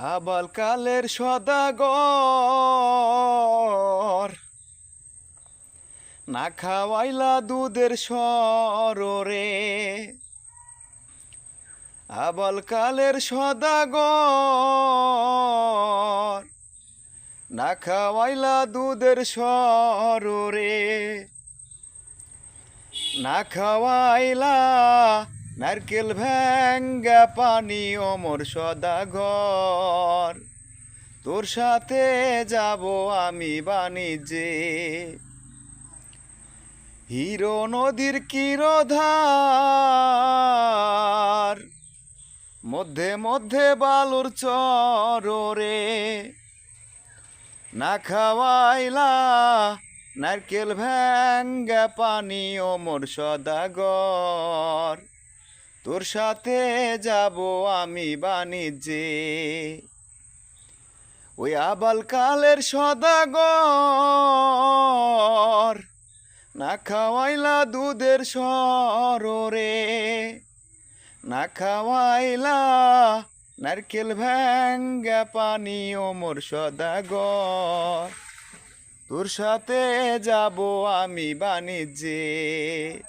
আবাল কালের সদাগর না খাওয়াইলা দুধের সররে। আবাল কালের সদাগর না খাওয়াইলা দুধের সররে। না খাওয়াইলা নারকেল ভেঙ্গা পানি অমর সদাগর। তোর সাথে যাব আমি বাণিজ্যে। হিরো নদীর কিরধার মধ্যে মধ্যে বালুর চররে। না খাওয়াইলা নারকেল ভেঙ্গা পানি অমর সদাগর। তোর সাথে যাব আমি বাণিজ্যে। ওই আবাল কালের সদাগর না খাওয়াইলা দুধের সররে। না খাওয়াইলা নারকেল ভেঙ্গা পানি অমর সদাগর। তোর সাথে যাব আমি বাণিজ্যে।